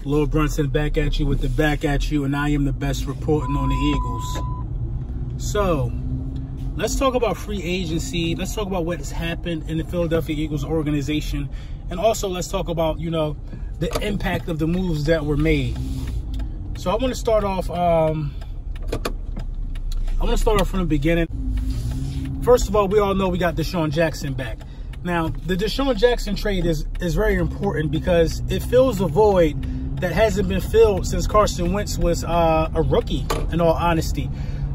Lord Brunson back at you with the back at you, and I am the best reporting on the Eagles. So, let's talk about free agency. Let's talk about what has happened in the Philadelphia Eagles organization. And also, let's talk about, you know, the impact of the moves that were made. So, I want to start off, from the beginning. First of all, we all know we got DeSean Jackson back. Now, the DeSean Jackson trade is very important because it fills a void that hasn't been filled since Carson Wentz was a rookie, in all honesty.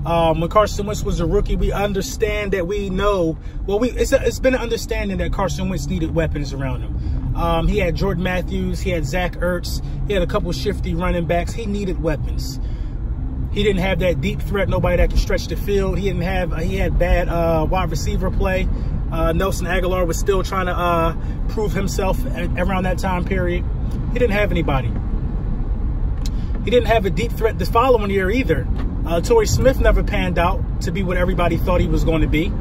When Carson Wentz was a rookie, we understand that we know, well, it's been an understanding that Carson Wentz needed weapons around him. He had Jordan Matthews, he had Zach Ertz, he had a couple shifty running backs. He needed weapons. He didn't have that deep threat, nobody that could stretch the field. He had bad wide receiver play. Nelson Aguilar was still trying to prove himself around that time period. He didn't have anybody. He didn't have a deep threat the following year either. Torrey Smith never panned out to be what everybody thought he was going to be.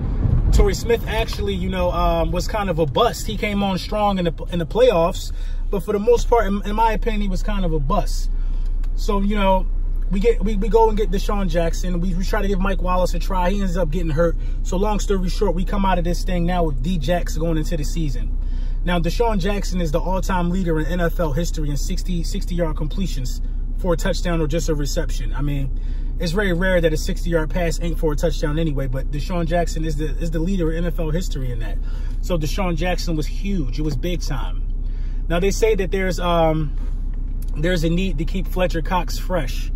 Torrey Smith actually, you know, was kind of a bust. He came on strong in the playoffs, but for the most part, in my opinion, he was kind of a bust. So, you know, we go and get DeSean Jackson. We try to give Mike Wallace a try. He ends up getting hurt. So long story short, we come out of this thing now with D-Jax going into the season. Now, DeSean Jackson is the all-time leader in NFL history in 60-yard completions for a touchdown or just a reception. I mean, it's very rare that a 60-yard pass ain't for a touchdown anyway, but DeSean Jackson is the leader in NFL history in that. So DeSean Jackson was huge. It was big time. Now, they say that there's a need to keep Fletcher Cox fresh.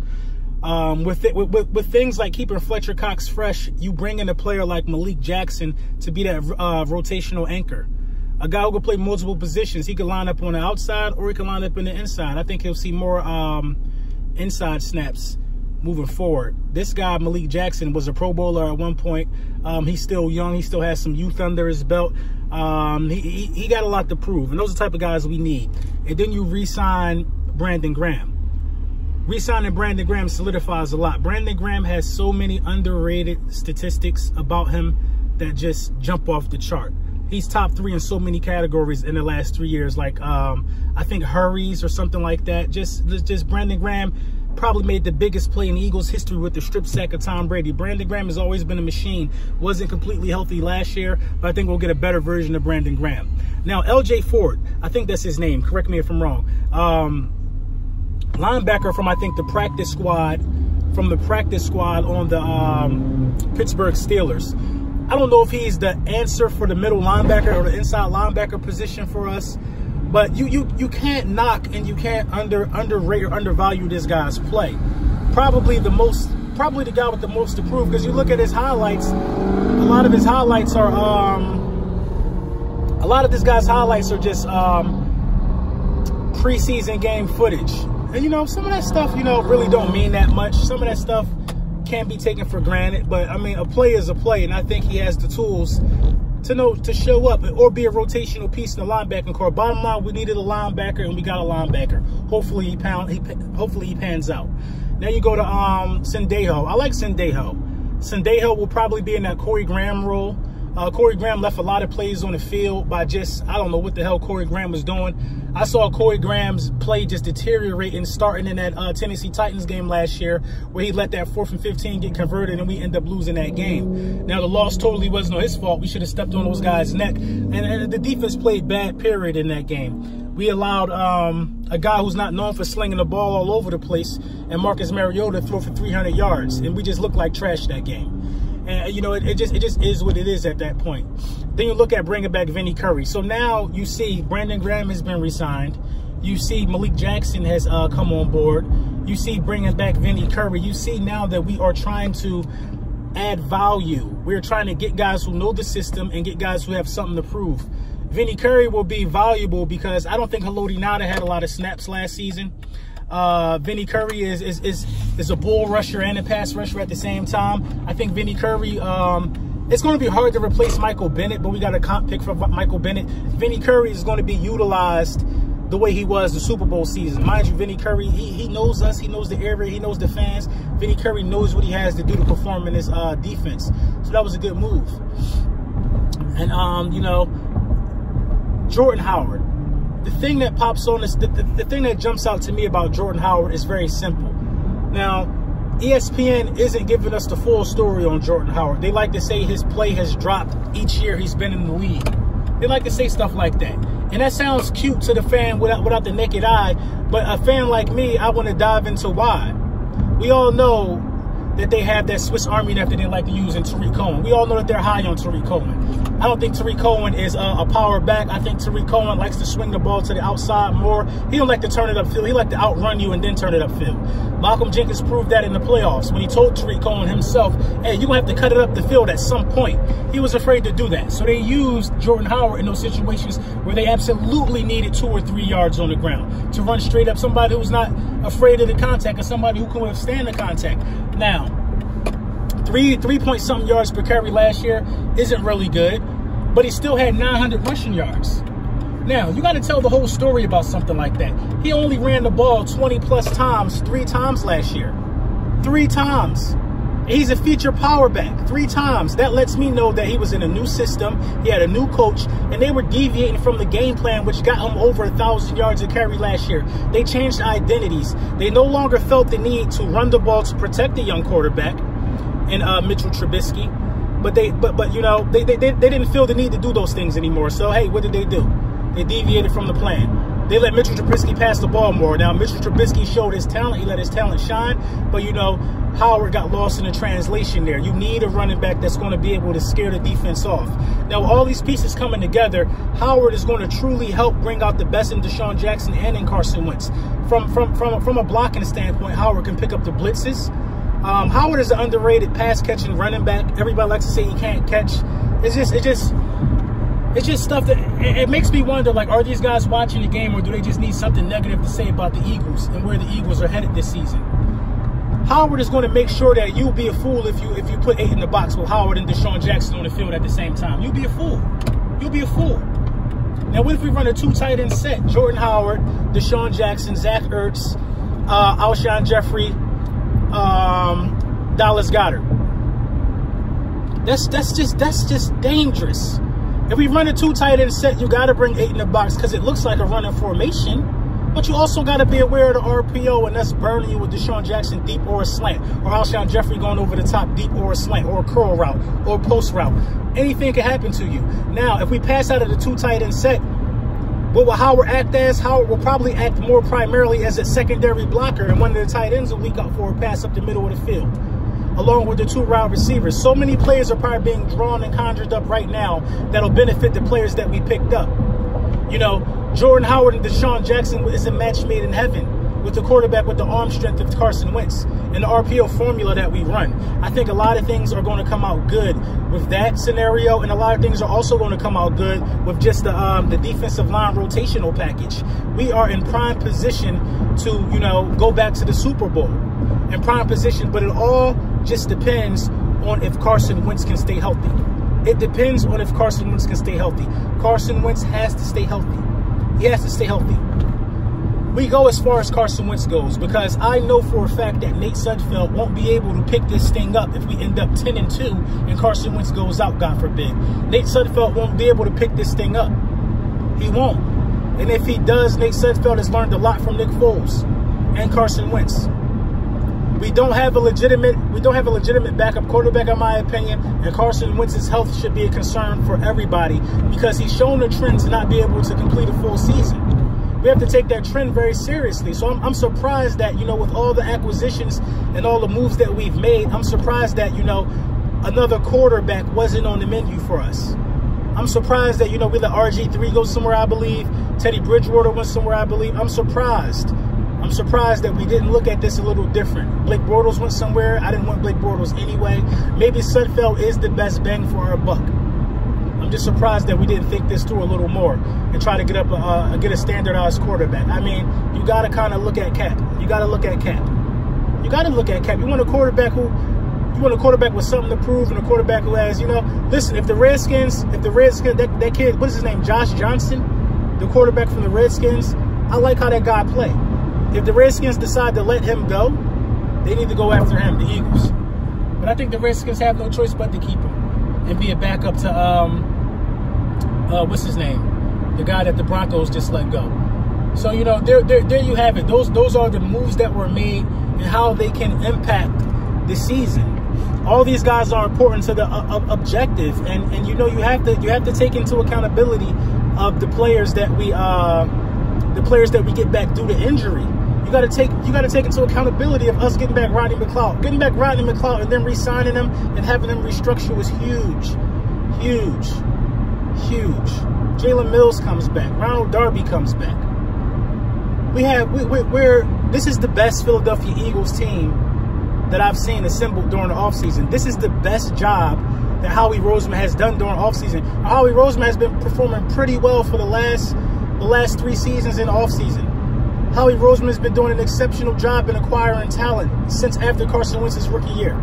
With things like keeping Fletcher Cox fresh, you bring in a player like Malik Jackson to be that rotational anchor. A guy who can play multiple positions. He can line up on the outside or he can line up in the inside. I think he'll see more inside snaps moving forward. This guy, Malik Jackson, was a Pro Bowler at one point. He's still young. He still has some youth under his belt. He got a lot to prove, and those are the type of guys we need. And then you re-sign Brandon Graham. Re-signing Brandon Graham solidifies a lot. Brandon Graham has so many underrated statistics about him that just jump off the chart. He's top 3 in so many categories in the last 3 years, like I think hurries or something like that. Just Brandon Graham probably made the biggest play in Eagles history with the strip sack of Tom Brady. Brandon Graham has always been a machine. Wasn't completely healthy last year, but I think we'll get a better version of Brandon Graham. Now, LJ Ford, I think that's his name. Correct me if I'm wrong. Linebacker from, I think, the practice squad, on the Pittsburgh Steelers. I don't know if he's the answer for the middle linebacker or the inside linebacker position for us, but you can't knock and you can't underrate or undervalue this guy's play. Probably the guy with the most to prove, because you look at his highlights, a lot of this guy's highlights are just preseason game footage. And, you know, some of that stuff, you know, really don't mean that much. Some of that stuff can't be taken for granted. But, I mean, a play is a play. And I think he has the tools to show up or be a rotational piece in the linebacking core. Bottom line, we needed a linebacker, and we got a linebacker. Hopefully he pans out. Now you go to Sendejo. I like Sendejo. Sendejo will probably be in that Corey Graham role. Corey Graham left a lot of plays on the field by just, I don't know what the hell Corey Graham was doing. I saw Corey Graham's play just deteriorating starting in that Tennessee Titans game last year, where he let that 4th and 15 get converted and we end up losing that game. Now, the loss totally wasn't his fault. We should have stepped on those guys' neck. And the defense played bad, period, in that game. We allowed a guy who's not known for slinging the ball all over the place and Marcus Mariota throw for 300 yards. And we just looked like trash that game. And, you know, it just is what it is at that point. Then you look at bringing back Vinny Curry. So now you see Brandon Graham has been re-signed. You see Malik Jackson has come on board. You see bringing back Vinny Curry. You see now that we are trying to add value. We're trying to get guys who know the system and get guys who have something to prove. Vinny Curry will be valuable because I don't think Haloti Ngata had a lot of snaps last season. Vinny Curry is a bull rusher and a pass rusher at the same time. I think Vinny Curry, it's going to be hard to replace Michael Bennett, but we got a comp pick for Michael Bennett. Vinny Curry is going to be utilized the way he was the Super Bowl season. Mind you, Vinny Curry, he knows us, he knows the area, he knows the fans. Vinny Curry knows what he has to do to perform in this defense. So that was a good move. And, you know, Jordan Howard. the thing that pops on is the thing that jumps out to me about Jordan Howard is very simple. Now, ESPN isn't giving us the full story on Jordan Howard. They like to say his play has dropped each year he's been in the league. They like to say stuff like that. And that sounds cute to the fan without the naked eye. But a fan like me, I want to dive into why. We all know that they have that Swiss Army knife that they like to use in Tariq Cohen. We all know that they're high on Tariq Cohen. I don't think Tariq Cohen is a power back. I think Tariq Cohen likes to swing the ball to the outside more. He don't like to turn it upfield. He like to outrun you and then turn it upfield. Malcolm Jenkins proved that in the playoffs when he told Tariq Cohen himself, hey, you're going to have to cut it up the field at some point. He was afraid to do that. So they used Jordan Howard in those situations where they absolutely needed 2 or 3 yards on the ground to run straight up somebody who's not afraid of the contact or somebody who can withstand the contact. Now, 3-point-something yards per carry last year isn't really good, but he still had 900 rushing yards. Now, you got to tell the whole story about something like that. He only ran the ball 20-plus times 3 times last year. 3 times. He's a feature power back 3 times. That lets me know that he was in a new system. He had a new coach, and they were deviating from the game plan, which got him over 1,000 yards of carry last year. They changed identities. They no longer felt the need to run the ball to protect the young quarterback in Mitchell Trubisky, but you know, they didn't feel the need to do those things anymore. So hey, what did they do? They deviated from the plan. They let Mitchell Trubisky pass the ball more. Now, Mitchell Trubisky showed his talent. He let his talent shine. But, you know, Howard got lost in the translation there. You need a running back that's going to be able to scare the defense off. Now, with all these pieces coming together, Howard is going to truly help bring out the best in Deshaun Jackson and in Carson Wentz. From a blocking standpoint, Howard can pick up the blitzes. Howard is an underrated pass-catching running back. Everybody likes to say he can't catch. It's just stuff that it makes me wonder, like, are these guys watching the game or do they just need something negative to say about the Eagles and where the Eagles are headed this season? Howard is going to make sure that you'll be a fool if you put 8 in the box with Howard and Deshaun Jackson on the field at the same time. You'll be a fool. You'll be a fool. Now, what if we run a 2 tight end set? Jordan Howard, Deshaun Jackson, Zach Ertz, Alshon Jeffrey, Dallas Goedert. That's just dangerous. If we run a 2 tight end set, you got to bring 8 in the box because it looks like a running formation. But you also got to be aware of the RPO, and that's burning you with Deshaun Jackson deep or a slant, or Alshon Jeffrey going over the top deep or a slant, or a curl route, or a post route. Anything can happen to you. Now, if we pass out of the 2 tight end set, what will Howard act as? Howard will probably act more primarily as a secondary blocker, and one of the tight ends will leak out for a pass up the middle of the field, along with the 2 wide receivers. So many players are probably being drawn and conjured up right now that'll benefit the players that we picked up. You know, Jordan Howard and Deshaun Jackson is a match made in heaven with the quarterback with the arm strength of Carson Wentz and the RPO formula that we run. I think a lot of things are going to come out good with that scenario, and a lot of things are also going to come out good with just the defensive line rotational package. We are in prime position to, you know, go back to the Super Bowl. In prime position, but it all just depends on if Carson Wentz can stay healthy. It depends on if Carson Wentz can stay healthy. Carson Wentz has to stay healthy. He has to stay healthy. We go as far as Carson Wentz goes because I know for a fact that Nate Sudfeld won't be able to pick this thing up if we end up 10-2 and Carson Wentz goes out, God forbid. Nate Sudfeld won't be able to pick this thing up. He won't. And if he does, Nate Sudfeld has learned a lot from Nick Foles and Carson Wentz. We don't have a legitimate backup quarterback, in my opinion, and Carson Wentz's health should be a concern for everybody because he's shown the trend to not be able to complete a full season. We have to take that trend very seriously. So I'm surprised that, you know, with all the acquisitions and all the moves that we've made, I'm surprised that, you know, another quarterback wasn't on the menu for us. I'm surprised that, you know, we let RG3 go somewhere, I believe. Teddy Bridgewater went somewhere, I believe. I'm surprised. I'm surprised that we didn't look at this a little different. Blake Bortles went somewhere. I didn't want Blake Bortles anyway. Maybe Sudfeld is the best bang for our buck. I'm just surprised that we didn't think this through a little more and try to get a standardized quarterback. I mean, you got to kind of look at Cap. You got to look at Cap. You got to look at Cap. You want a quarterback with something to prove and a quarterback who has, you know, listen, if the Redskins, that kid, what's his name, Josh Johnson, the quarterback from the Redskins, I like how that guy played. If the Redskins decide to let him go, they need to go after him, the Eagles. But I think the Redskins have no choice but to keep him and be a backup to, what's his name? the guy that the Broncos just let go. So, you know, there you have it. Those are the moves that were made and how they can impact the season. All these guys are important to the objective, and you know, you have to take into accountability of the players that we get back due to injury. You got to take into accountability of us getting back Rodney McLeod. Getting back Rodney McLeod and then re-signing him and having them restructure was huge. Huge. Huge. Jalen Mills comes back. Ronald Darby comes back. This is the best Philadelphia Eagles team that I've seen assembled during the offseason. This is the best job that Howie Roseman has done during the offseason. Howie Roseman has been performing pretty well for the last 3 seasons in the offseason. Howie Roseman has been doing an exceptional job in acquiring talent since after Carson Wentz's rookie year.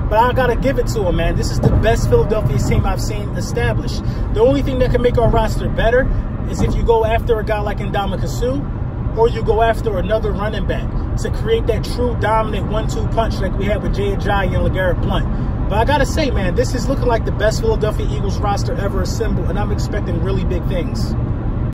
But I got to give it to him, man. This is the best Philadelphia team I've seen established. The only thing that can make our roster better is if you go after a guy like Ndamukong Suh, or you go after another running back to create that true dominant 1-2 punch like we had with Jay Ajayi and LeGarrette Blount. But I got to say, man, this is looking like the best Philadelphia Eagles roster ever assembled, and I'm expecting really big things.